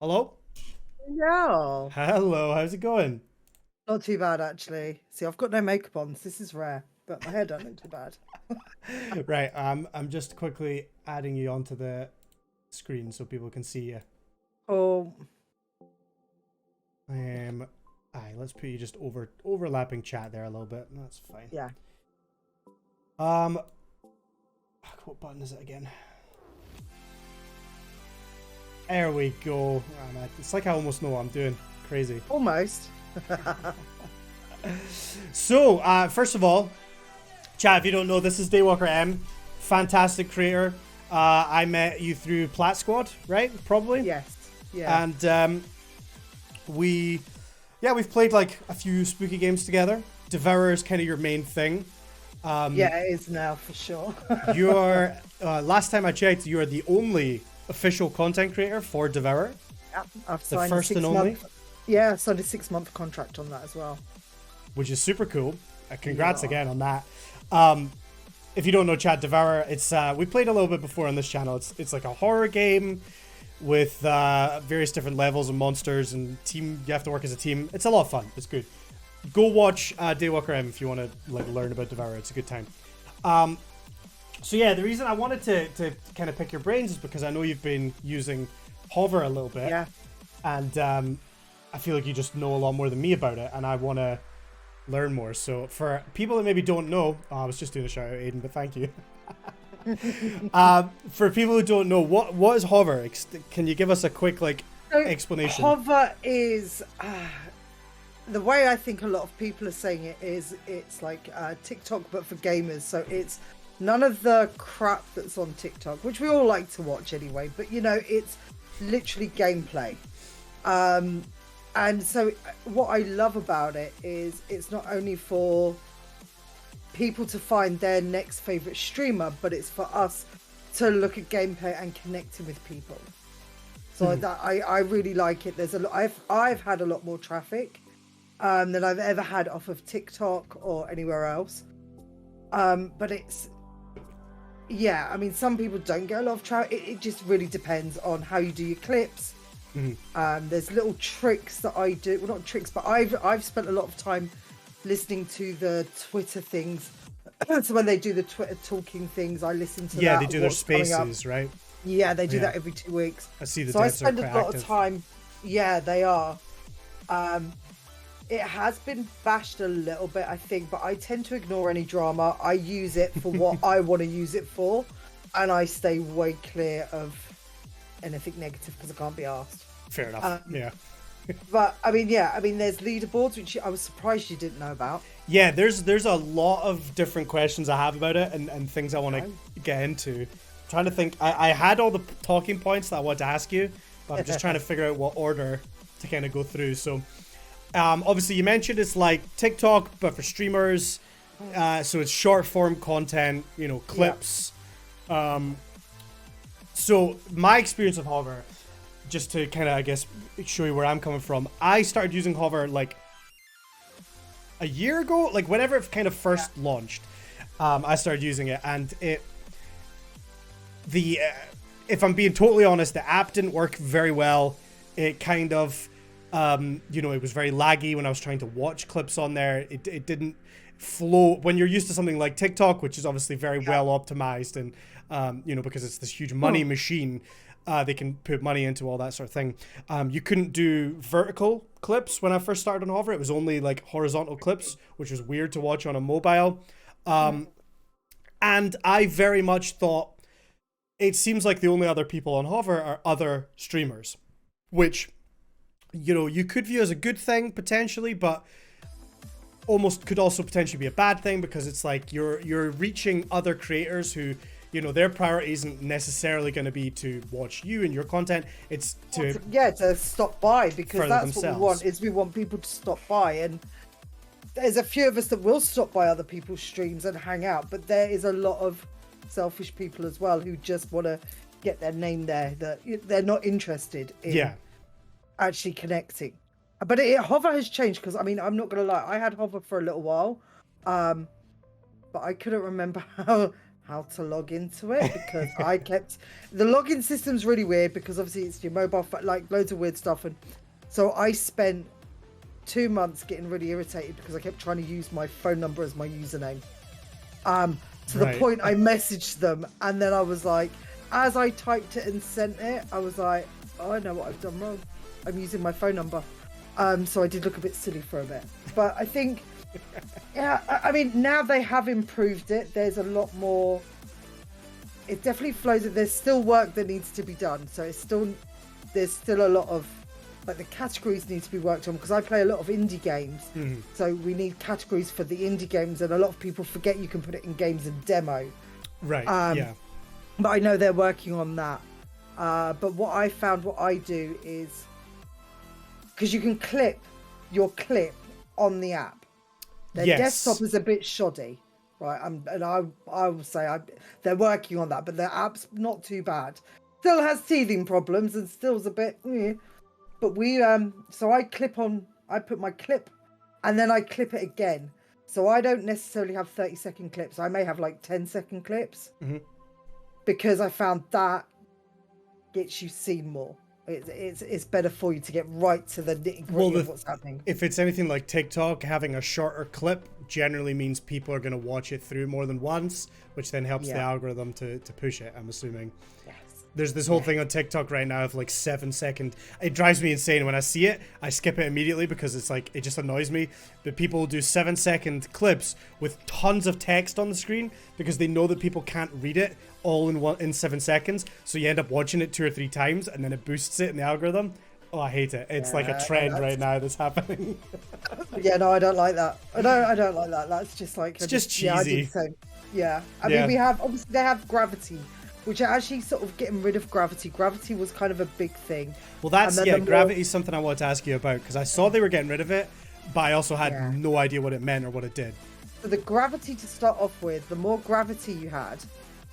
Hello? Yeah, Hello, how's it going? not too bad actually. See, I've got no makeup on. So this is rare, but my hair don't look too bad. Right, I'm just quickly adding you onto the screen so people can see you. Oh, Um, aye, let's put you just overlapping chat there a little bit. That's fine. yeah. Um, what button is it again? There we go. Oh, man, it's like I almost know what I'm doing. Crazy. Almost. So, first of all, chat, if you don't know, this is Daywalker M. Fantastic creator. I met you through Plat Squad, right? Probably. Yes. Yeah. And we've played like a few spooky games together. Devourer is kind of your main thing. Yeah, it is now for sure. You're last time I checked, you are the only official content creator for Devourer. Yeah, I've The signed first a and only, 6 month. Yeah, I signed a 6 month contract on that as well. which is super cool. Congrats Yeah. again on that. If you don't know, Chad, Devourer, it's we played a little bit before on this channel. It's like a horror game with various different levels of monsters and team. You have to work as a team. It's a lot of fun. It's good. Go watch Daywalker M if you want to like learn about Devourer. It's a good time. So yeah, the reason I wanted to kind of pick your brains is because I know you've been using Hover a little bit, Yeah. and I feel like you just know a lot more than me about it, and I want to learn more. So for people that maybe don't know, I was just doing a shout out, Aiden, but thank you. For people who don't know, what is Hover? Can you give us a quick like So explanation? Hover is the way I think a lot of people are saying it is it's like TikTok but for gamers. So it's none of the crap that's on TikTok, which we all like to watch anyway. But it's literally gameplay. And so what I love about it is it's not only for people to find their next favorite streamer, but it's for us to look at gameplay and connecting with people. So I really like it. There's a lot. I've had a lot more traffic than I've ever had off of TikTok or anywhere else. But yeah. I mean, some people don't get a lot of traffic. It just really depends on how you do your clips. There's little tricks that I do. Well, not tricks, but I've spent a lot of time listening to the Twitter things. So when they do the Twitter talking things, I listen to Yeah, that. they do their spaces, right? Yeah, they do Yeah. that every 2 weeks. I see the So I devs are spend a quite lot active. of time. Yeah, they are. It has been bashed a little bit, I think, but I tend to ignore any drama. I use it for what I want to use it for, and I stay way clear of anything negative because I can't be asked. Fair enough. Yeah. But I mean, yeah, there's leaderboards, which I was surprised you didn't know about. Yeah, there's a lot of different questions I have about it and things I want to get into. I'm trying to think. I had all the talking points that I wanted to ask you, but I'm just trying to figure out what order to kind of go through. So, obviously, you mentioned it's like TikTok, but for streamers. So it's short form content, clips. So my experience of Hover, just to kind of, I guess, show you where I'm coming from, I started using Hover like a year ago, like whenever it kind of first launched. I started using it, and if I'm being totally honest, the app didn't work very well. It kind of, it was very laggy when I was trying to watch clips on there. It didn't flow when you're used to something like TikTok, which is obviously very well optimized, and because it's this huge money machine. They can put money into all that sort of thing. You couldn't do vertical clips when I first started on Hover. It was only like horizontal clips, which was weird to watch on a mobile. And I very much thought it seems like the only other people on Hover are other streamers, which, you could view as a good thing potentially, but almost could also potentially be a bad thing because it's like you're reaching other creators who, their priority isn't necessarily going to be to watch you and your content. It's to stop by, because that's what we themselves. want. Is we want people to stop by, and there's a few of us that will stop by other people's streams and hang out, but there is a lot of selfish people as well who just want to get their name there, that they're not interested in actually connecting. But Hover has changed, because I'm not gonna lie, I had Hover for a little while, but I couldn't remember how to log into it, because I kept the login system's really weird, because obviously it's your mobile phone, like loads of weird stuff, and so I spent 2 months getting really irritated because I kept trying to use my phone number as my username. To the point I messaged them, and then I was like, as I typed it and sent it, I was like, oh, I know what I've done wrong. I'm using my phone number. So I did look a bit silly for a bit. But I think, yeah, I mean, now they have improved it. There's a lot more. It definitely flows. There's still work that needs to be done. So there's still a lot of, like, the categories need to be worked on, because I play a lot of indie games. Mm-hmm. So we need categories for the indie games, and a lot of people forget you can put it in games and demo. Right, yeah. But I know they're working on that. But what I do is, because you can clip your clip on the app. Their desktop is a bit shoddy, right? I will say they're working on that, but their app's not too bad. Still has teething problems and still's a bit... But so I put my clip, and then I clip it again. So I don't necessarily have 30-second clips. I may have like 10-second clips, because I found that gets you seen more. It's better for you to get right to the nitty-gritty of what's happening. If it's anything like TikTok, having a shorter clip generally means people are going to watch it through more than once, which then helps the algorithm to push it, I'm assuming. There's this whole thing on TikTok right now of like 7-second. It drives me insane when I see it. I skip it immediately because it's like, it just annoys me. But people will do 7-second clips with tons of text on the screen because they know that people can't read it all in 7 seconds. So you end up watching it 2 or 3 times, and then it boosts it in the algorithm. Oh, I hate it. It's like a trend right now that's happening. Yeah, no, I don't like that. I don't like that. That's just like... It's just cheesy. Yeah, I did the same. Yeah. I mean, we have... Obviously, they have Gravity, which are actually sort of getting rid of Gravity. Gravity was kind of a big thing. Well, Gravity is something I wanted to ask you about, because I saw they were getting rid of it, but I also had no idea what it meant or what it did. So the Gravity, to start off with, the more Gravity you had,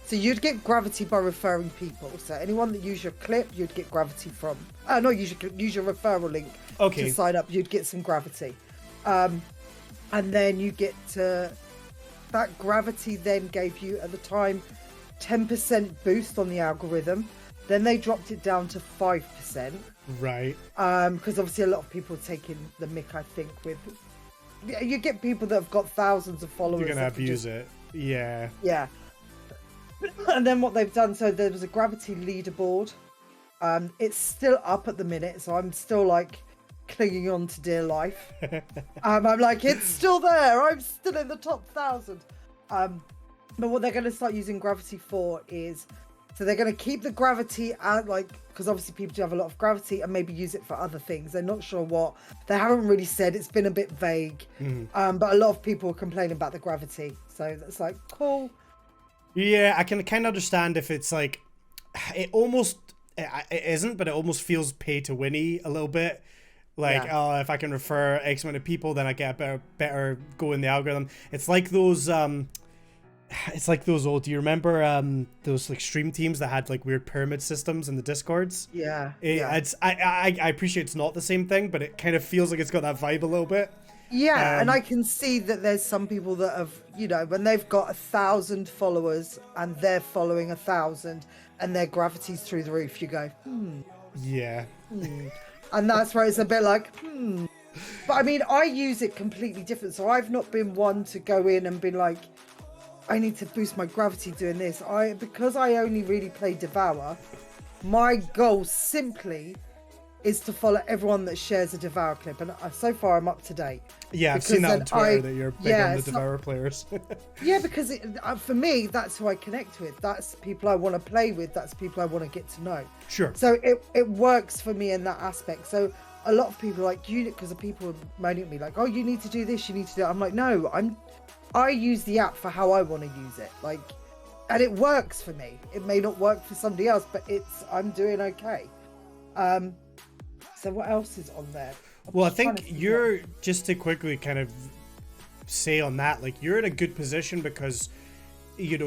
so you'd get Gravity by referring people. So anyone that used your clip, you'd get Gravity from. No, use your referral link to sign up. You'd get some Gravity. And then you get to... That Gravity then gave you, at the time, 10% boost on the algorithm. Then they dropped it down to 5%. Right. Because obviously a lot of people are taking the mick, I think, with... You get people that have got thousands of followers. You're going to abuse it. Yeah. Yeah. And then what they've done, so there was a Gravity leaderboard. It's still up at the minute, so I'm still like clinging on to dear life. I'm like, it's still there. I'm still in the top 1,000. But what they're going to start using Gravity for is, so they're going to keep the Gravity out, like, because obviously people do have a lot of Gravity, and maybe use it for other things. They're not sure what. They haven't really said. It's been a bit vague. But a lot of people are complaining about the Gravity. So that's like, cool. Yeah, I can kind of understand if it's like, it isn't, but it almost feels pay to winny a little bit. Like, if I can refer X amount of people, then I get a better go in the algorithm. It's like those old, do you remember those like stream teams that had like weird pyramid systems in the Discords? Yeah. I appreciate it's not the same thing, but it kind of feels like it's got that vibe a little bit. Yeah, and I can see that there's some people that have, when they've got 1,000 followers and they're following 1,000 and their Gravity's through the roof, you go, Yeah. And that's where it's a bit like, But I mean, I use it completely different. So I've not been one to go in and be like, I need to boost my Gravity doing this. Because I only really play Devour, my goal simply is to follow everyone that shares a Devour clip, and so far I'm up to date. Yeah, I've seen that on Twitter that you're big on the Devour players. Yeah, because for me, that's who I connect with. That's people I want to play with. That's people I want to get to know. Sure. So it works for me in that aspect. So a lot of people like because the people are moaning at me like, oh, you need to do this, you need to do that. I'm like, no, I use the app for how I want to use it. Like, and it works for me. It may not work for somebody else, but I'm doing okay. So what else is on there? Well, I think you're, just to quickly kind of say on that, like, you're in a good position because, you've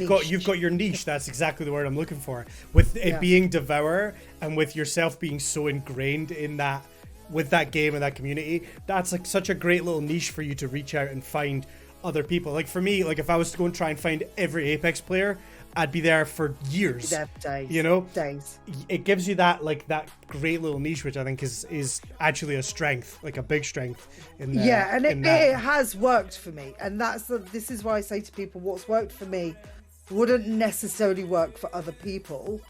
got your niche. That's exactly the word I'm looking for. With it being Devour and with yourself being so ingrained in that, with that game and that community, that's like such a great little niche for you to reach out and find other people. Like for me, like if I was to go and try and find every Apex player, I'd be there for years. There for days. You know, days. It gives you that like that great little niche, which I think is actually a strength, like a big strength. And it has worked for me, and this is why I say to people, what's worked for me wouldn't necessarily work for other people.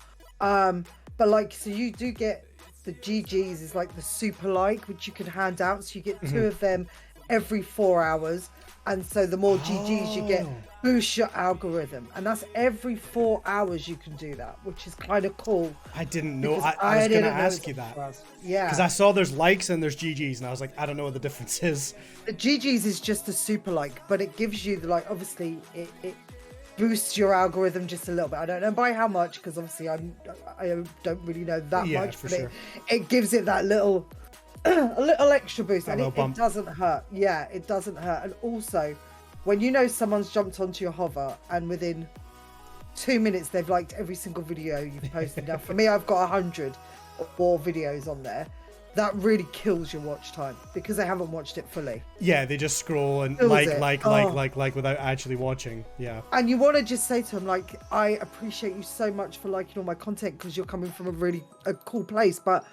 But like, so you do get the GGs is like the super like, which you can hand out, so you get 2 of them every 4 hours. And so the more GGs you get, boost your algorithm. And that's every 4 hours you can do that, which is kind of cool. I didn't know. I was going to ask you that. Yeah. Because I saw there's likes and there's GGs, and I was like, I don't know what the difference is. The GGs is just a super like, but it gives you the like, obviously it boosts your algorithm just a little bit. I don't know by how much, because obviously I don't really know that much, but sure. it gives it that little a little extra boost, and it doesn't hurt. Yeah, it doesn't hurt. And also, when you know someone's jumped onto your hover and within 2 minutes they've liked every single video you've posted. Now for me, I've got 100 or more videos on there. That really kills your watch time because they haven't watched it fully. Yeah, they just scroll and like without actually watching. Yeah. And you want to just say to them, like, I appreciate you so much for liking all my content because you're coming from a cool place, but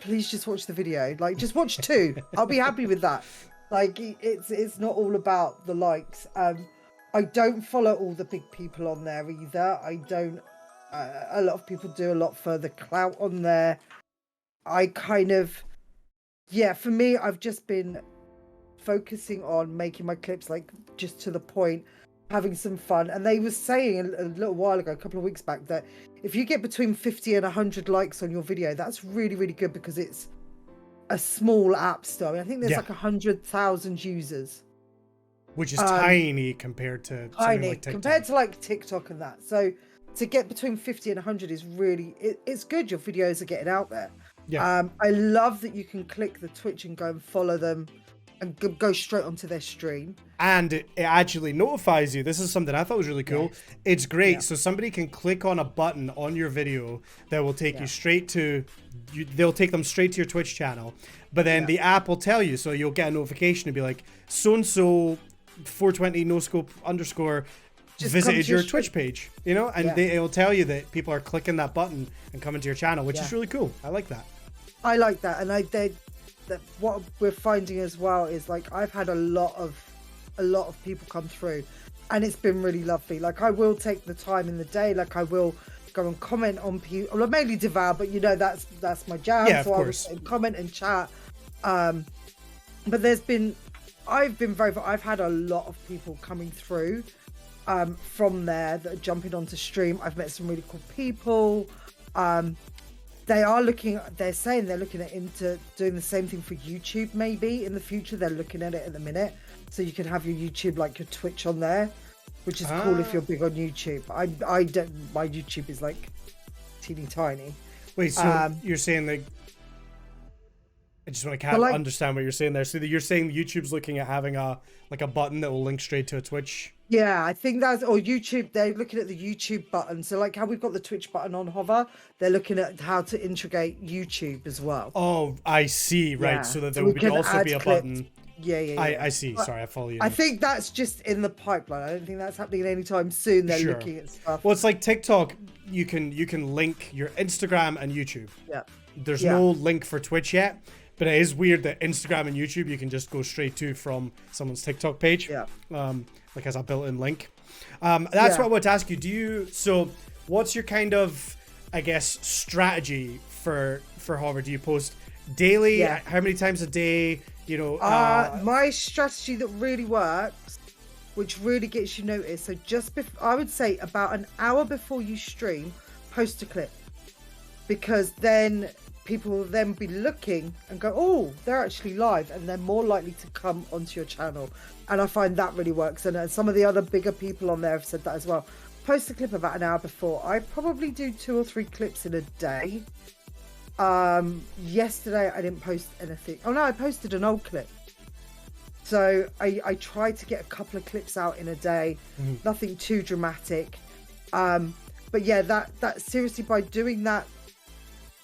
please just watch the video. Like, just watch 2. I'll be happy with that. Like, it's not all about the likes. I don't follow all the big people on there either. I don't. A lot of people do a lot for the clout on there. I kind of, for me, I've just been focusing on making my clips like just to the point, having some fun. And they were saying a little while ago, a couple of weeks back, that if you get between 50 and 100 likes on your video, that's really, really good because it's a small app store. I mean, I think there's like 100,000 users. Which is tiny compared to something like TikTok. Compared to like TikTok and that. So to get between 50 and 100 is really, it's good. Your videos are getting out there. Yeah. I love that you can click the Twitch and go and follow them and go straight onto their stream. And it actually notifies you. This is something I thought was really cool. Yes. It's great. Yeah. So somebody can click on a button on your video that will take you straight to, they'll take them straight to your Twitch channel. But then the app will tell you, so you'll get a notification to be like, so-and-so 420 noscope _ just visited your Twitch page, you know, and it'll tell you that people are clicking that button and coming to your channel, which is really cool. I like that. I like that. And what we're finding as well is like, I've had a lot of people come through and it's been really lovely. Like, I will take the time in the day. Like, I will go and comment on people. Well, mainly devour, but you know, that's my jam. Yeah, so of course. I will comment and chat. But I've had a lot of people coming through from there that are jumping onto stream. I've met some really cool people. They're saying they're looking into doing the same thing for YouTube maybe in the future. They're looking at it at the minute. So you can have your YouTube like your Twitch on there, which is cool if you're big on YouTube. I don't, my YouTube is like teeny tiny. Wait, so you're saying that, I just want to understand what you're saying there. So you're saying YouTube's looking at having a button that will link straight to a Twitch? Yeah, I think or YouTube, they're looking at the YouTube button. So like how we've got the Twitch button on hover, they're looking at how to integrate YouTube as well. Oh, I see. Right. Yeah. So that there would also be a button. Yeah. I see. Sorry, I follow you. I think that's just in the pipeline. I don't think that's happening anytime soon. They're looking at stuff. Well, it's like TikTok. You can link your Instagram and YouTube. Yeah. There's no link for Twitch yet. But it is weird that Instagram and YouTube you can just go straight to from someone's TikTok page. Yeah. Like as a built-in link. That's what I want to ask you. So what's your kind of, I guess, strategy for Hover? Do you post daily? Yeah. How many times a day? You know, my strategy that really works, which really gets you noticed. So I would say about an hour before you stream, post a clip, because then people will then be looking and go, oh, they're actually live, and they're more likely to come onto your channel. And I find that really works. And some of the other bigger people on there have said that as well. Post a clip about an hour before. I probably do 2 or 3 clips in a day. Yesterday I didn't post anything. Oh no, I posted an old clip. So I tried to get a couple of clips out in a day. Nothing too dramatic. But yeah, that seriously, by doing that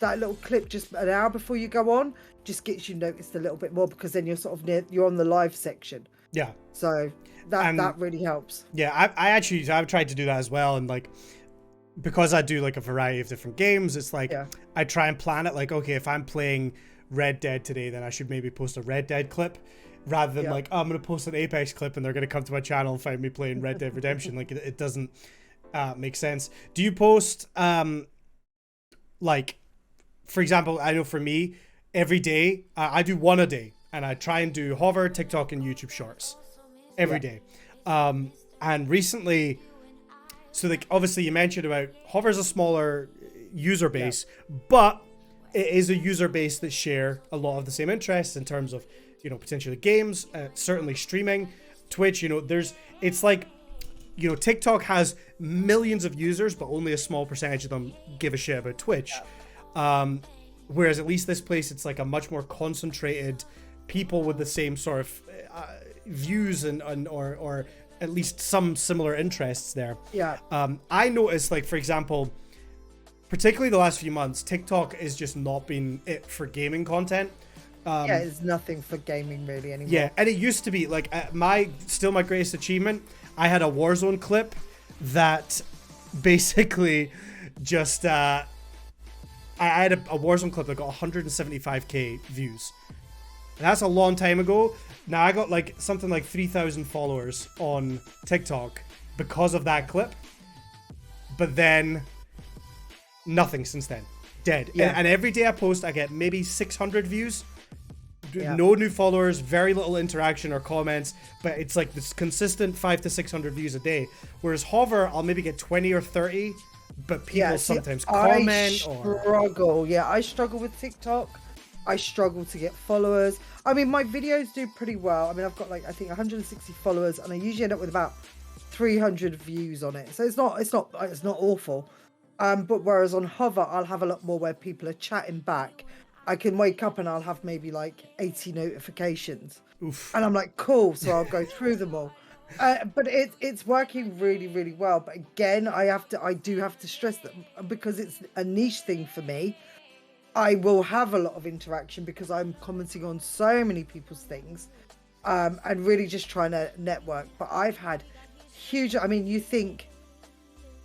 little clip just an hour before you go on, just gets you noticed a little bit more, because then you're sort of you're on the live section. Yeah. So that really helps. Yeah, I've tried to do that as well, and like because I do like a variety of different games, it's like I try and plan it like, okay, if I'm playing Red Dead today, then I should maybe post a Red Dead clip rather than like, oh, I'm gonna post an Apex clip and they're gonna come to my channel and find me playing Red Dead Redemption. Like it doesn't make sense. Do you post like, for example, I know for me, every day I do one a day, and I try and do Hover, TikTok, and YouTube Shorts every day. And recently, so like obviously you mentioned about Hover's a smaller user base, but it is a user base that share a lot of the same interests in terms of, you know, potentially games, certainly streaming, Twitch. You know, it's like, you know, TikTok has millions of users, but only a small percentage of them give a shit about Twitch. Whereas at least this place, it's like a much more concentrated people with the same sort of views or at least some similar interests there. I noticed, like, for example, particularly the last few months, TikTok has just not been it for gaming content. It's nothing for gaming really anymore. Yeah, and it used to be like my greatest achievement. I had a Warzone clip that basically just I had a Warzone clip that got 175k views. And that's a long time ago. Now I got like something like 3,000 followers on TikTok because of that clip. But then nothing since then. Dead. And every day I post, I get maybe 600 views. No new followers, very little interaction or comments, but it's like this consistent 500 to 600 views a day. Whereas Hover, I'll maybe get 20 or 30, but people sometimes comment. I struggle with TikTok. I struggle to get followers. I mean, my videos do pretty well. I mean, I've got like, I think 160 followers, and I usually end up with about 300 views on it. So it's not awful. But whereas on Hover, I'll have a lot more where people are chatting back. I can wake up and I'll have maybe like 80 notifications. Oof. And I'm like, cool. So I'll go through them all. But it's working really, really well. But again, I do have to stress that because it's a niche thing for me, I will have a lot of interaction because I'm commenting on so many people's things, and really just trying to network. But I've had huge, I mean, you think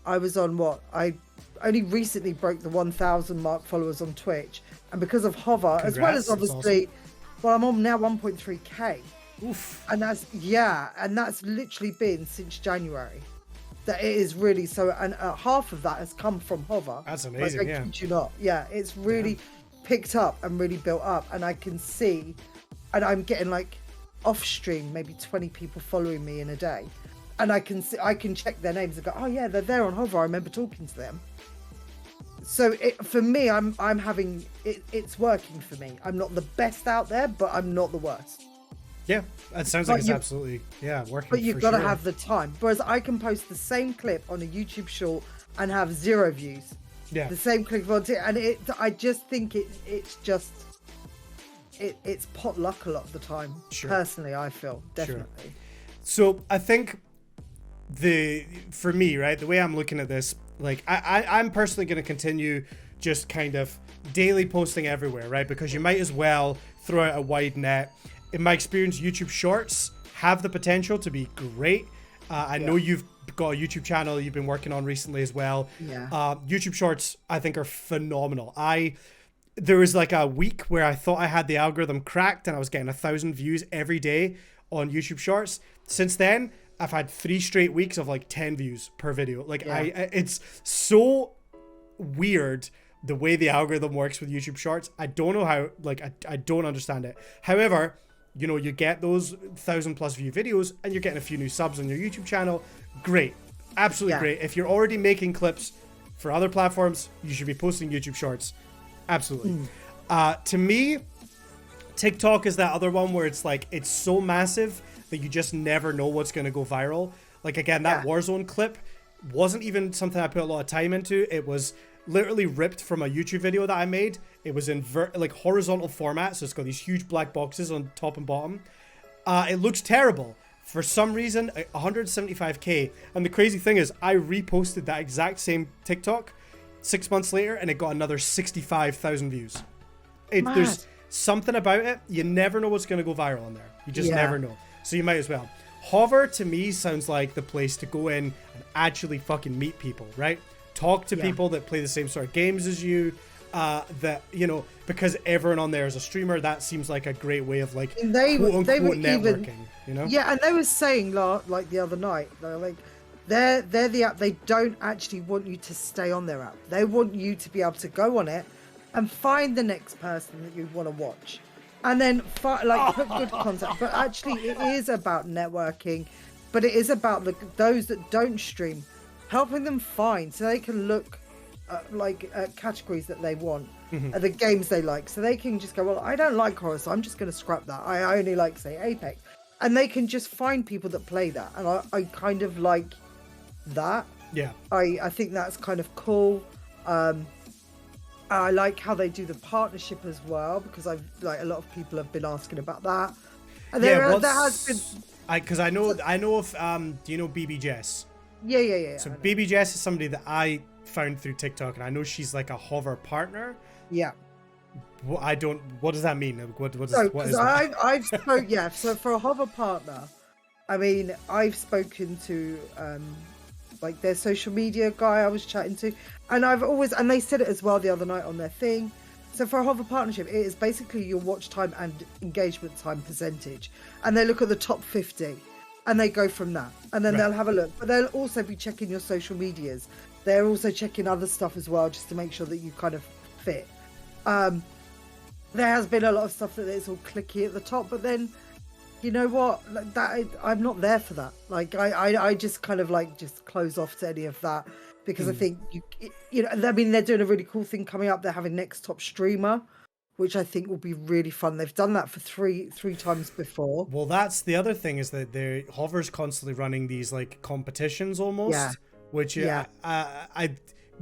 I was on I only recently broke the 1,000 mark followers on Twitch, and because of Hover, as well as obviously, well, I'm on now 1.3k. Oof. And that's literally been since January. That it is really so, and half of that has come from Hover. That's amazing. Like, I kid you not. Yeah, it's really picked up and really built up, and I can see, and I'm getting like off stream maybe 20 people following me in a day, and I can check their names and go, oh yeah, they're there on Hover. I remember talking to them. So for me, I'm having it's working for me. I'm not the best out there, but I'm not the worst. Yeah, that sounds like it's absolutely working. But you've got to have the time. Whereas I can post the same clip on a YouTube short and have 0 views. Yeah, the same clip on it, and I just think it's pot luck a lot of the time. Sure. Personally, I feel definitely. Sure. So I think for me, right, the way I'm looking at this, like I'm personally going to continue just kind of daily posting everywhere, right? Because you might as well throw out a wide net. In my experience, YouTube Shorts have the potential to be great. I know you've got a YouTube channel you've been working on recently as well. Yeah. YouTube Shorts, I think, are phenomenal. There was like a week where I thought I had the algorithm cracked and I was getting 1,000 views every day on YouTube Shorts. Since then, I've had 3 straight weeks of like 10 views per video. Like it's so weird the way the algorithm works with YouTube Shorts. I don't know how, like, I don't understand it. However, you know, you get those 1,000+ view videos and you're getting a few new subs on your YouTube channel. Great. Absolutely great. If you're already making clips for other platforms, you should be posting YouTube Shorts. Absolutely. To me, TikTok is that other one where it's like, it's so massive that you just never know what's going to go viral. Like, again, that Warzone clip wasn't even something I put a lot of time into. It was literally ripped from a YouTube video that I made. It was in like horizontal format, so it's got these huge black boxes on top and bottom. It looks terrible. For some reason, 175k. And the crazy thing is, I reposted that exact same TikTok 6 months later, and it got another 65,000 views. There's something about it. You never know what's going to go viral on there. You just never know. so you might as well. Hover to me sounds like the place to go in and actually fucking meet people, right? Talk to people that play the same sort of games as you. That, you know, because everyone on there is a streamer, that seems like a great way of like they quote were unquote networking, you know? Yeah, and they were saying like the other night, they're like, they're the app. They don't actually want you to stay on their app. They want you to be able to go on it and find the next person that you want to watch, and then put good content. But actually, it is about networking, but it is about those that don't stream, helping them find so they can look at categories that they want, the games they like, so they can just go, well, I don't like horror, so I'm just going to scrap that. I only like, say, Apex, and they can just find people that play that, and I kind of like that. Yeah, I think that's kind of cool. I like how they do the partnership as well, because I've like a lot of people have been asking about that. And there has been, because I know of do you know BB Jess? Yeah. So BB Jess is somebody that I found through TikTok, and I know she's like a hover partner. Yeah. Well, what does that mean? What is that? So for a hover partner, I mean, I've spoken to like their social media guy I was chatting to, and they said it as well the other night on their thing. So for a hover partnership, it is basically your watch time and engagement time percentage, and they look at the top 50 and they go from that, and then they'll have a look, but they'll also be checking your social medias. They're also checking other stuff as well, just to make sure that you kind of fit. There has been a lot of stuff that it's all clicky at the top, but then, you know what? Like that, I'm not there for that. Like I just kind of like just close off to any of that, because I think you know. I mean, they're doing a really cool thing coming up. They're having next top streamer, which I think will be really fun. They've done that for three times before. Well, that's the other thing, is that Hover's constantly running these like competitions almost, which I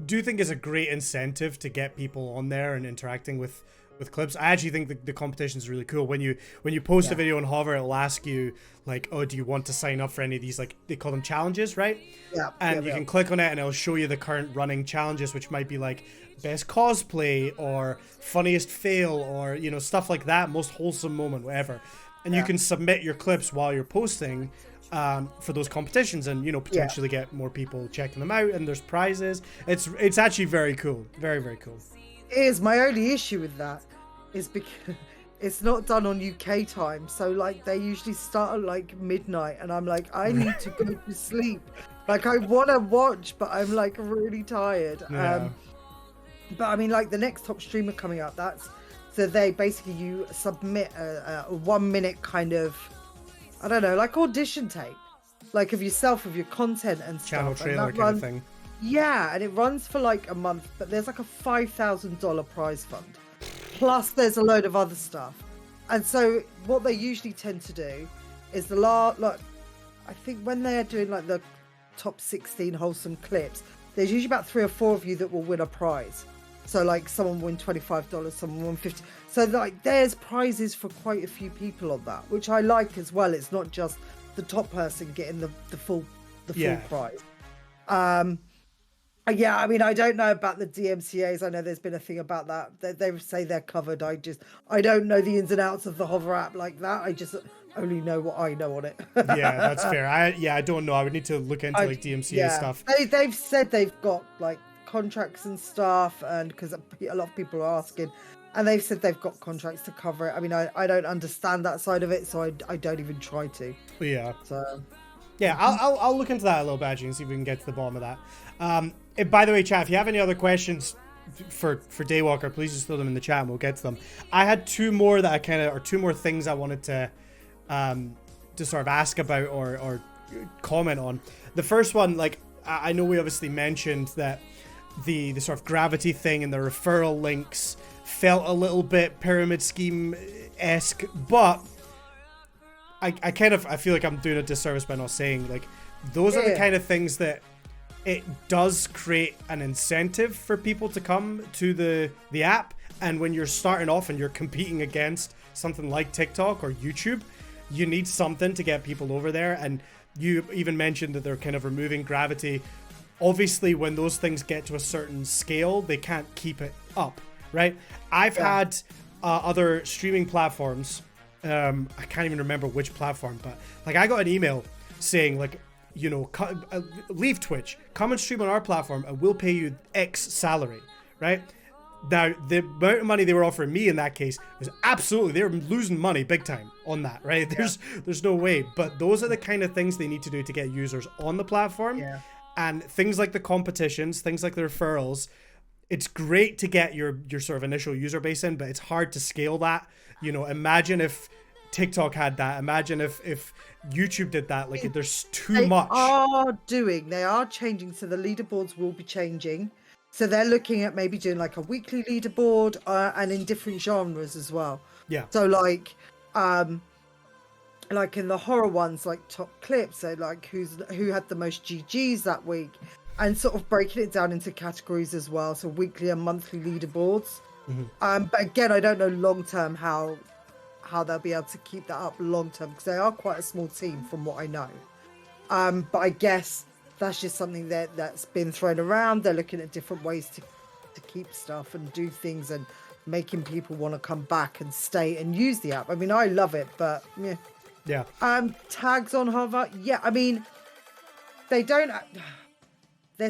do think is a great incentive to get people on there and interacting with clips. I actually think the competition is really cool. When you post a video on Hover, it'll ask you like, oh, do you want to sign up for any of these, like they call them challenges, right? And you can click on it and it'll show you the current running challenges, which might be like best cosplay or funniest fail, or, you know, stuff like that, most wholesome moment, whatever. And you can submit your clips while you're posting for those competitions, and, you know, potentially get more people checking them out, and there's prizes. It's actually very cool. Very, very cool. It is. My only issue with that is because it's not done on UK time, so like they usually start at like midnight, and I'm like, I need to go to sleep. Like I want to watch, but I'm like really tired. But I mean, like the next top streamer coming up, so they basically, you submit a 1 minute kind of, I don't know, like audition tape, like of yourself, of your content and stuff. Channel trailer kind of thing. Yeah, and it runs for like a month, but there's like a $5,000 prize fund. Plus there's a load of other stuff. And so what they usually tend to do is I think when they're doing like the top 16 wholesome clips, there's usually about 3 or 4 of you that will win a prize. So like someone win $25, someone win $50. So like there's prizes for quite a few people on that, which I like as well. It's not just the top person getting the full prize. Yeah, I mean, I don't know about the DMCAs. I know there's been a thing about that. They say they're covered. I don't know the ins and outs of the Hover app like that. I just only know what I know on it. Yeah, that's fair. I don't know. I would need to look into like DMCA stuff. They've said they've got like contracts and stuff, and because a lot of people are asking, and they've said they've got contracts to cover it. I mean, I don't understand that side of it, so I don't even try to. Yeah. So. Yeah, I'll look into that a little bit and see if we can get to the bottom of that. By the way, chat, if you have any other questions for Daywalker, please just throw them in the chat and we'll get to them. I had two more things I wanted to sort of ask about or comment on. The first one, like, I know we obviously mentioned that the sort of gravity thing and the referral links felt a little bit pyramid scheme-esque, but I feel like I'm doing a disservice by not saying, like, those are the kind of things that it does create an incentive for people to come to the app. And when you're starting off and you're competing against something like TikTok or YouTube, you need something to get people over there. And you even mentioned that they're kind of removing gravity. Obviously, when those things get to a certain scale, they can't keep it up, right? I've had other streaming platforms I can't even remember which platform, but like I got an email saying like, you know, leave Twitch, come and stream on our platform and we'll pay you X salary, right? Now, the amount of money they were offering me in that case was absolutely, they were losing money big time on that, right? There's no way. But those are the kind of things they need to do to get users on the platform. Yeah. And things like the competitions, things like the referrals, it's great to get your sort of initial user base in, but it's hard to scale that. You know, imagine if TikTok had that. Imagine if YouTube did that. Like, there's too much. They are changing. So the leaderboards will be changing. So they're looking at maybe doing like a weekly leaderboard and in different genres as well. Yeah. So like in the horror ones, like top clips, so like who had the most GGs that week, and sort of breaking it down into categories as well. So weekly and monthly leaderboards. Mm-hmm. But again, I don't know long term how they'll be able to keep that up long term, because they are quite a small team from what I know. But I guess that's just something that's been thrown around. They're looking at different ways to keep stuff and do things and making people want to come back and stay and use the app. I mean, I love it, but yeah. Yeah. Tags on Hover. Yeah, I mean, they're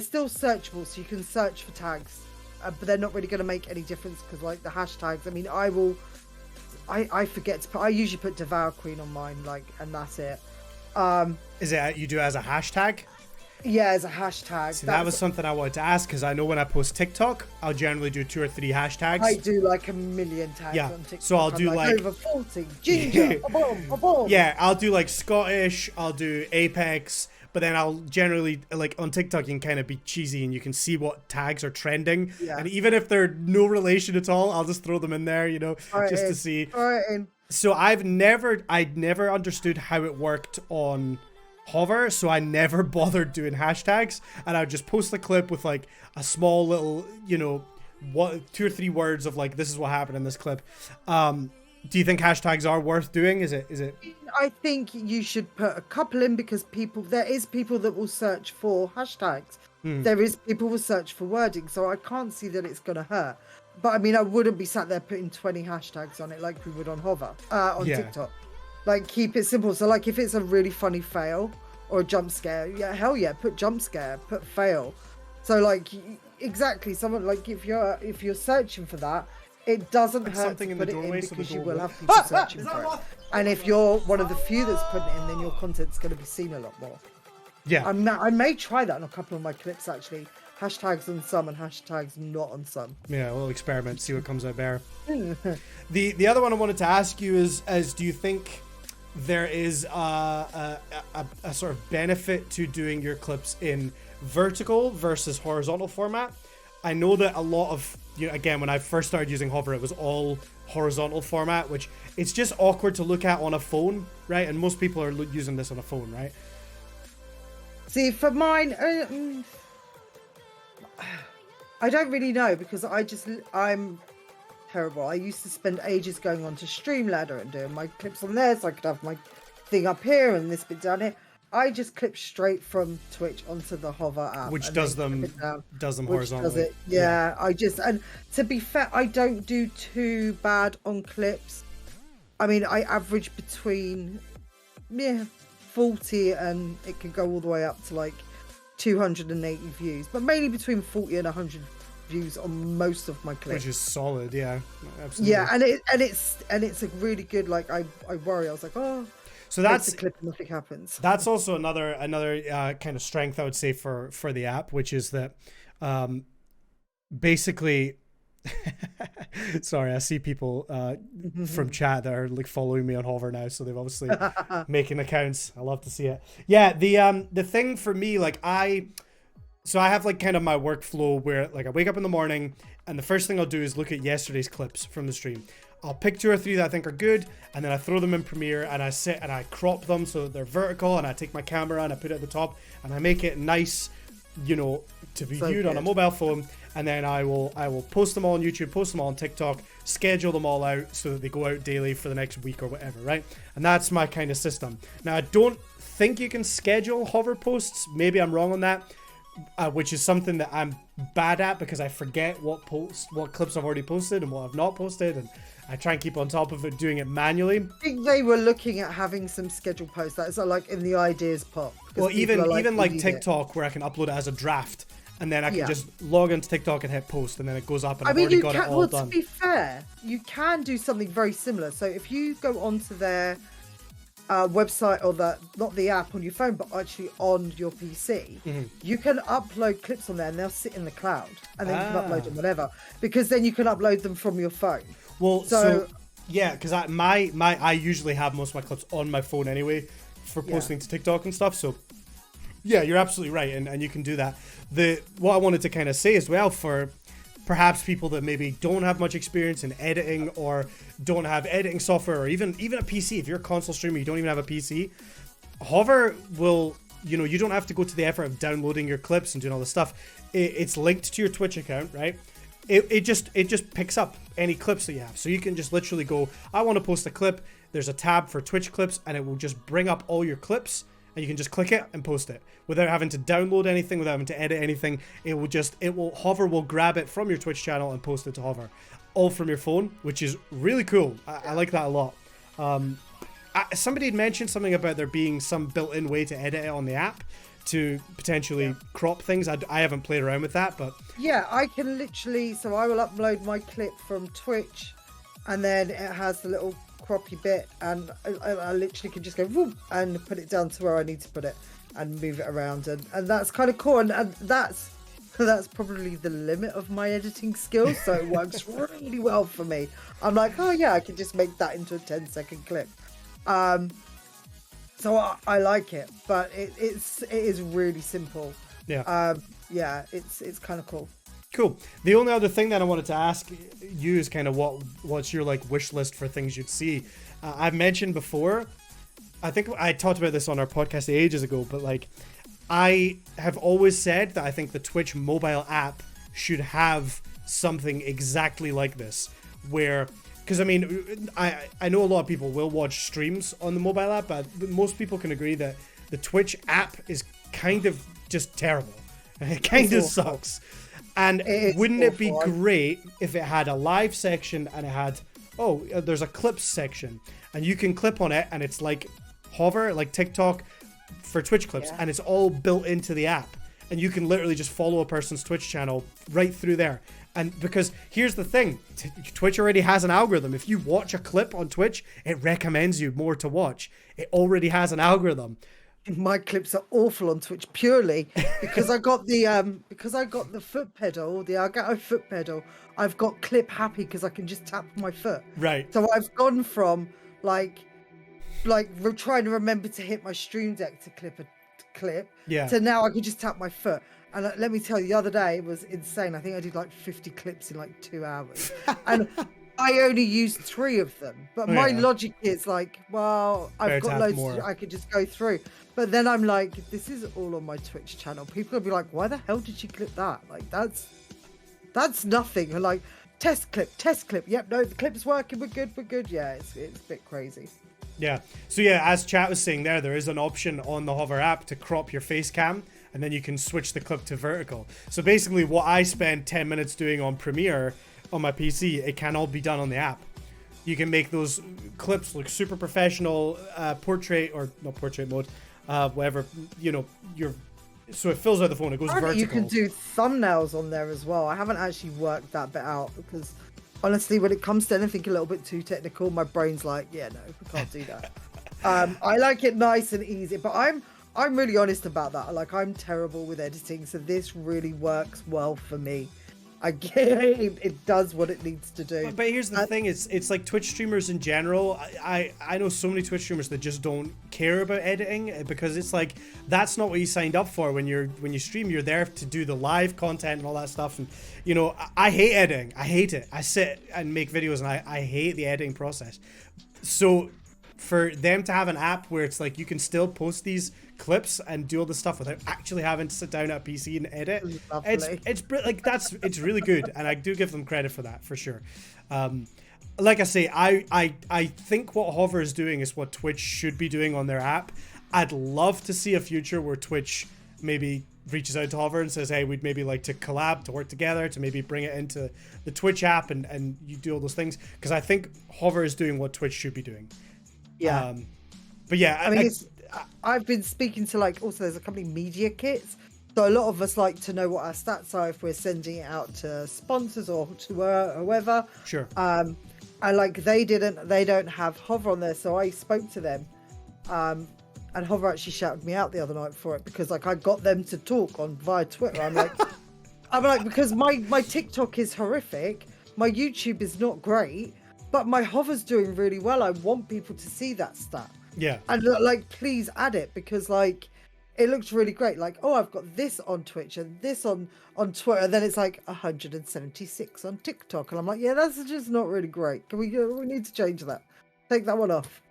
still searchable, so you can search for tags, but they're not really going to make any difference because like the hashtags. I mean, I forget to put. I usually put Devour Queen on mine, like, and that's it. Is it you do it as a hashtag? Yeah, as a hashtag. See, that was something I wanted to ask, because I know when I post TikTok, I'll generally do 2 or 3 hashtags. I do like a million tags on TikTok. So I'll do like over 40. Ginger, a bomb. Yeah, I'll do like Scottish, I'll do Apex, but then I'll generally, like on TikTok, you can kind of be cheesy and you can see what tags are trending. Yeah. And even if they're no relation at all, I'll just throw them in there, you know, just to see. So I'd never understood how it worked on Hover, so I never bothered doing hashtags, and I would just post the clip with like a small little, you know, 2 or 3 words of like, this is what happened in this clip. Do you think hashtags are worth doing? Is it? I think you should put a couple in, because there is people that will search for hashtags. There is people will search for wording, so I can't see that it's going to hurt. But I mean, I wouldn't be sat there putting 20 hashtags on it like we would on Hover, on TikTok. Like, keep it simple. So like if it's a really funny fail or a jump scare, yeah, hell yeah, put jump scare, put fail. So like, exactly, someone like if you're searching for that, it doesn't hurt to put it in, because you will have people searching for it. And if you're one of the few that's putting it in, then your content's going to be seen a lot more. Yeah. I may try that on a couple of my clips, actually. Hashtags on some and hashtags not on some. Yeah, a little experiment, see what comes out there. The other one I wanted to ask you is do you think there is a sort of benefit to doing your clips in vertical versus horizontal format? I know that a lot of, you know, again, when I first started using Hover, it was all horizontal format, which it's just awkward to look at on a phone, right? And most people are using this on a phone, right? See, for mine, I don't really know, because I'm terrible. I used to spend ages going on to Streamladder and doing my clips on there, so I could have my thing up here and this bit down here. I just clip straight from Twitch onto the Hover app, which does them horizontally. Does it? Yeah. And to be fair, I don't do too bad on clips. I mean, I average between 40, and it can go all the way up to like 280 views, but mainly between 40 and 100 views on most of my clips, which is solid. Yeah, absolutely. Yeah, and it's a really good, like, I worry, I was like, oh, so that's a clip and nothing happens. That's also another kind of strength, I would say, for the app, which is that basically sorry, I see people from chat that are like following me on Hover now, so they've obviously making accounts. I love to see it. Yeah, the thing for me, like I have like kind of my workflow where like I wake up in the morning and the first thing I'll do is look at yesterday's clips from the stream. I'll pick 2 or 3 that I think are good, and then I throw them in Premiere and I sit and I crop them so that they're vertical, and I take my camera and I put it at the top and I make it nice, you know, to be viewed on a mobile phone. And then I will post them all on YouTube, post them all on TikTok, schedule them all out so that they go out daily for the next week or whatever, right? And that's my kind of system. Now, I don't think you can schedule Hover posts. Maybe I'm wrong on that. which is something that I'm bad at because I forget what clips I've already posted and what I've not posted, and I try and keep on top of it, doing it manually. I think they were looking at having some scheduled posts. That's like in the ideas pot. Well, even like TikTok, where I can upload it as a draft, and then I can just log into TikTok and hit post, and then it goes up, and I've already got it all done. To be fair, you can do something very similar. So if you go onto their website, or not the app on your phone, but actually on your PC, you can upload clips on there, and they'll sit in the cloud, and then you can upload them whenever, because then you can upload them from your phone. Well, so yeah, because I usually have most of my clips on my phone anyway for posting to TikTok and stuff. So yeah, you're absolutely right, and you can do that. What I wanted to kind of say as well, for perhaps people that maybe don't have much experience in editing, or don't have editing software, or even a PC. If you're a console streamer, you don't even have a PC, Hover will, you don't have to go to the effort of downloading your clips and doing all this stuff. It's linked to your Twitch account, right? It just picks up any clips that you have. So you can just literally go, I want to post a clip. There's a tab for Twitch clips, and it will just bring up all your clips, and you can just click it and post it without having to download anything, without having to edit anything. Hover will grab it from your Twitch channel and post it to Hover, all from your phone, which is really cool. I like that a lot. Somebody had mentioned something about there being some built-in way to edit it on the app to potentially crop things. I haven't played around with that, but yeah, I can literally, so I will upload my clip from Twitch, and then it has the little croppy bit, and I literally can just go whoop, and put it down to where I need to put it and move it around, and that's kind of cool, and that's probably the limit of my editing skills, so it works really well for me. I'm like, oh yeah, I can just make that into a 10-second clip. So I like it, but it is really simple. Yeah. It's kind of cool. Cool. The only other thing that I wanted to ask you is kind of what's your like wish list for things you'd see. I've mentioned before, I think I talked about this on our podcast ages ago, but like I have always said that I think the Twitch mobile app should have something exactly like this, where, because I mean, I know a lot of people will watch streams on the mobile app, but most people can agree that the Twitch app is kind of just terrible. It kind of sucks. And wouldn't it be great if it had a live section, and it had, there's a clips section, and you can clip on it, and it's like Hover, like TikTok for Twitch clips, and it's all built into the app, and you can literally just follow a person's Twitch channel right through there. And because here's the thing, Twitch already has an algorithm. If you watch a clip on Twitch, it recommends you more to watch. It already has an algorithm. My clips are awful on Twitch purely because I got the foot pedal, the Elgato foot pedal. I've got clip happy because I can just tap my foot. Right. So I've gone from like trying to remember to hit my stream deck to clip a clip, to now I can just tap my foot. And let me tell you, the other day it was insane. I think I did like 50 clips in like 2 hours, and I only used 3 of them. But my logic is like, well, I've got loads. I could just go through. But then I'm like, this is all on my Twitch channel. People will be like, why the hell did you clip that? Like that's nothing. And like, test clip. Yep, no, the clip's working. We're good. Yeah, it's a bit crazy. Yeah. So yeah, as chat was saying there is an option on the Hover app to crop your face cam, and then you can switch the clip to vertical. So basically what I spend 10 minutes doing on Premiere on my PC, it can all be done on the app. You can make those clips look super professional, portrait, or not portrait mode, whatever, so it fills out the phone, it goes vertical. You can do thumbnails on there as well. I haven't actually worked that bit out because honestly, when it comes to anything a little bit too technical, my brain's like, yeah, no, we can't do that. I like it nice and easy, but I'm really honest about that. Like, I'm terrible with editing, so this really works well for me. I get it, it does what it needs to do. But here's the thing, it's like Twitch streamers in general. I know so many Twitch streamers that just don't care about editing, because it's like, that's not what you signed up for. When you stream, you're there to do the live content and all that stuff. And I hate editing. I hate it. I sit and make videos, and I hate the editing process. So for them to have an app where it's like you can still post these clips and do all the stuff without actually having to sit down at a PC and edit, it's really good, and I do give them credit for that, for sure. Like I say, I think what Hover is doing is what Twitch should be doing on their app. I'd love to see a future where Twitch maybe reaches out to Hover and says, hey, we'd maybe like to collab, to work together, to maybe bring it into the Twitch app, and you do all those things. Because I think Hover is doing what Twitch should be doing. Yeah. But yeah, I mean, I've been speaking to, like, also there's a company, Media Kits. So a lot of us like to know what our stats are if we're sending it out to sponsors or to whoever. Sure. And like they don't have Hover on there, so I spoke to them. And Hover actually shouted me out the other night for it, because like I got them to talk via Twitter. I'm like, because my TikTok is horrific, my YouTube is not great, but my Hover's doing really well. I want people to see that stat. Yeah. And like, please add it, because like it looks really great. Like, oh, I've got this on Twitch and this on Twitter. And then it's like 176 on TikTok. And I'm like, yeah, that's just not really great. We need to change that. Take that one off.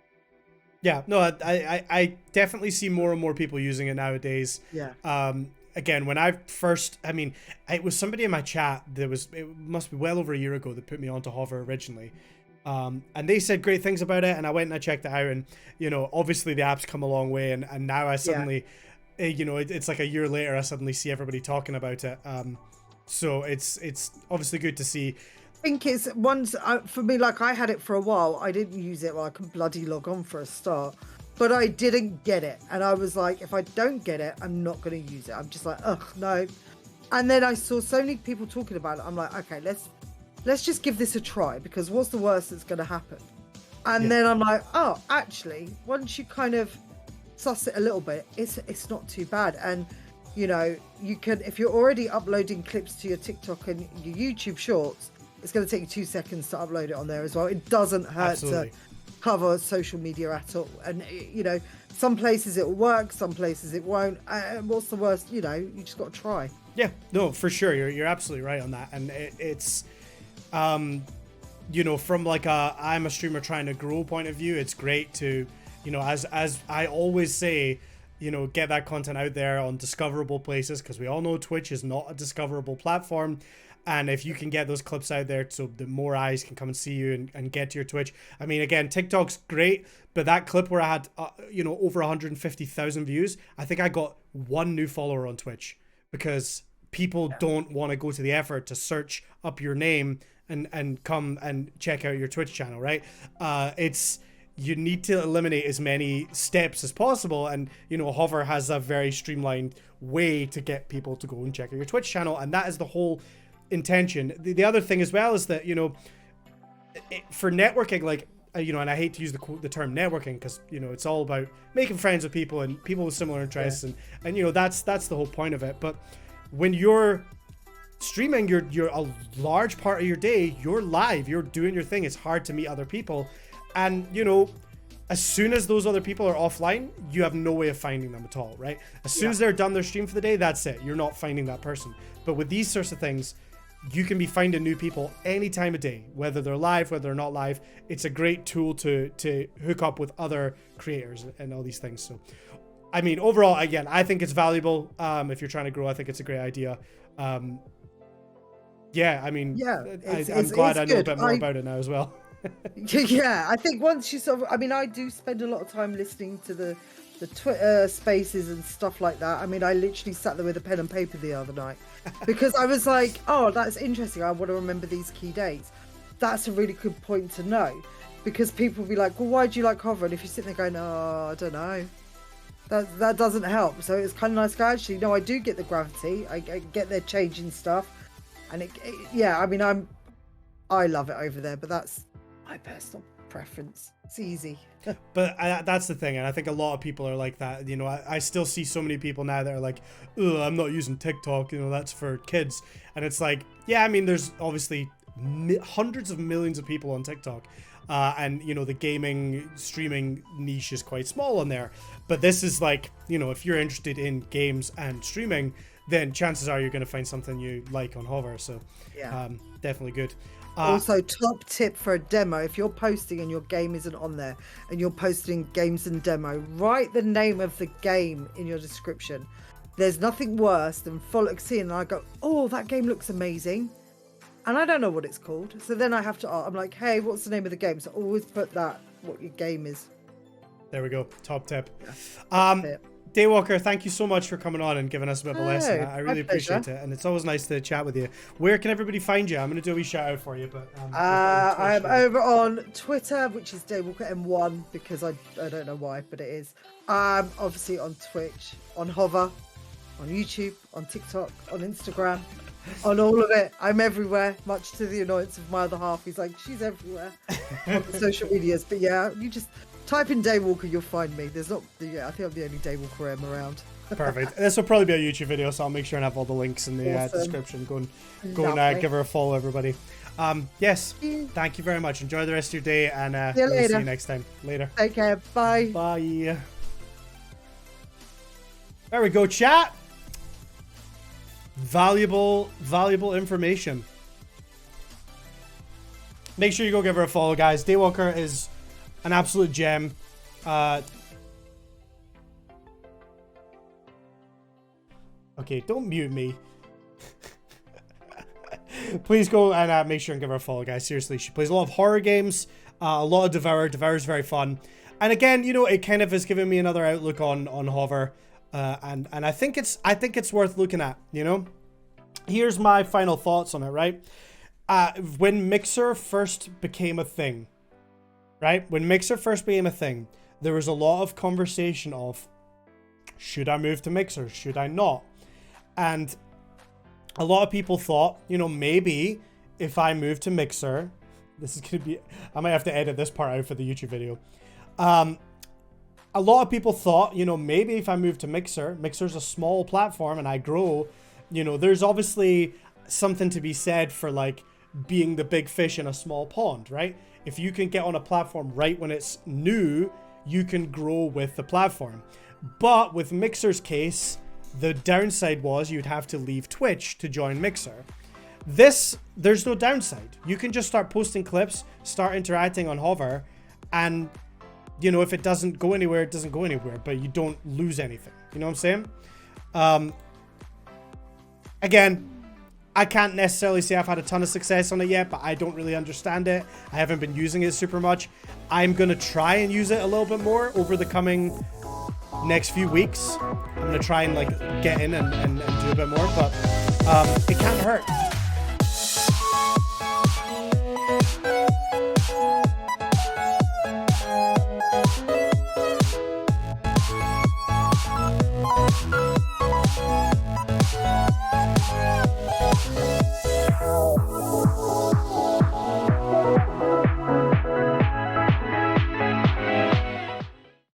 Yeah, no, I definitely see more and more people using it nowadays. Yeah. Again, when I first, I mean, it was somebody in my chat it must be well over a year ago that put me onto Hover originally. And they said great things about it, and I went and I checked it out, and, you know, obviously the app's come a long way, and now I suddenly, you know, it's like a year later, I suddenly see everybody talking about it. So it's obviously good to see. I think it's once for me, like I had it for a while. I didn't use it. Well, I can bloody log on for a start, but I didn't get it, and I was like, if I don't get it, I'm not going to use it. I'm just like, ugh, no. And then I saw so many people talking about it. I'm like, okay, let's just give this a try, because what's the worst that's going to happen? And then I'm like, oh, actually, once you kind of suss it a little bit, it's not too bad. And you know, you can, if you're already uploading clips to your TikTok and your YouTube Shorts, it's going to take you 2 seconds to upload it on there as well. It doesn't hurt to cover social media at all. And, you know, some places it will work, some places it won't. What's the worst? You know, you just got to try. Yeah, no, for sure. You're absolutely right on that. And it's, you know, from like I'm a streamer trying to grow point of view, it's great to, you know, as I always say, you know, get that content out there on discoverable places, because we all know Twitch is not a discoverable platform. And if you can get those clips out there so that more eyes can come and see you and get to your Twitch. I mean, again, TikTok's great, but that clip where I had, you know, over 150,000 views, I think I got one new follower on Twitch, because people don't want to go to the effort to search up your name and come and check out your Twitch channel, right? You need to eliminate as many steps as possible. And, you know, Hover has a very streamlined way to get people to go and check out your Twitch channel. And that is the whole intention. The other thing as well is that, you know, for networking, like, you know, and I hate to use the term networking, because, you know, it's all about making friends with people and people with similar interests. And you know, that's the whole point of it. But when you're streaming, you're a large part of your day, you're live, you're doing your thing. It's hard to meet other people. And, you know, as soon as those other people are offline, you have no way of finding them at all, right? As soon as they're done their stream for the day, that's it. You're not finding that person. But with these sorts of things, you can be finding new people any time of day, whether they're live, whether they're not live. It's a great tool to hook up with other creators and all these things. So, I mean, overall, again, I think it's valuable. If you're trying to grow, I think it's a great idea. Yeah, I mean, I'm glad I know a bit more about it now as well. Yeah, I think once you sort of, I mean, I do spend a lot of time listening to the Twitter spaces and stuff like that. I mean, I literally sat there with a pen and paper the other night because I was like, oh, that's interesting. I want to remember these key dates. That's a really good point to know, because people will be like, well, why do you like Hover? And if you sit there going, oh, I don't know, that doesn't help. So it's kind of nice to go, actually, no, I do get the gravity. I get their changing stuff. And yeah, I mean, I love it over there, but that's my personal preference. It's easy. But that's the thing, and I think a lot of people are like that. You know, I still see so many people now that are like, ugh, I'm not using TikTok, you know, that's for kids. And it's like, yeah, I mean, there's obviously hundreds of millions of people on TikTok, and, you know, the gaming streaming niche is quite small on there. But this is like, you know, if you're interested in games and streaming, then chances are you're going to find something you like on Hover. So yeah, definitely good. Also, top tip for a demo: if you're posting and your game isn't on there and you're posting games and demo, write the name of the game in your description. There's nothing worse than seeing and I go, oh, that game looks amazing, and I don't know what it's called. So then I have to I'm like, hey, what's the name of the game? So always put that, what your game is. There we go. Top tip. Yeah, top tip. Daywalker, thank you so much for coming on and giving us a bit of a lesson. I really appreciate it, and it's always nice to chat with you. Where can everybody find you? I'm going to do a wee shout out for you, but I am over on Twitter, which is DaywalkerM1, because I don't know why, but it is. Obviously on Twitch, on Hover, on YouTube, on TikTok, on Instagram, on all of it. I'm everywhere, much to the annoyance of my other half. He's like, she's everywhere on the social medias. But yeah, you just type in Daywalker, you'll find me. There's not, yeah, I think I'm the only Daywalker M around. Perfect. This will probably be a YouTube video, so I'll make sure and have all the links in the description. Go and give her a follow, everybody. Yes, thank you very much. Enjoy the rest of your day, and we'll see you next time. Later. Take care. Bye. Bye. There we go, chat. Valuable information. Make sure you go give her a follow, guys. Daywalker is an absolute gem. Okay, don't mute me. Please go and make sure and give her a follow, guys. Seriously, she plays a lot of horror games, a lot of Devour. Devour is very fun. And again, you know, it kind of has given me another outlook on Hover. And I think it's worth looking at, you know. Here's my final thoughts on it, right? When Mixer first became a thing, right? When Mixer first became a thing, there was a lot of conversation of, should I move to Mixer? Should I not? And a lot of people thought, you know, maybe if I move to Mixer, this is going to be, I might have to edit this part out for the YouTube video. A lot of people thought, you know, maybe if I move to Mixer, Mixer's a small platform and I grow, you know, there's obviously something to be said for like being the big fish in a small pond, right? If you can get on a platform right when it's new, you can grow with the platform. But with Mixer's case, the downside was you'd have to leave Twitch to join Mixer. There's no downside. You can just start posting clips, start interacting on Hover, and you know, if it doesn't go anywhere, it doesn't go anywhere, but you don't lose anything. You know what I'm saying? Again, I can't necessarily say I've had a ton of success on it yet, but I don't really understand it. I haven't been using it super much. I'm going to try and use it a little bit more over the coming next few weeks. I'm going to try and like get in and do a bit more, but it can't hurt.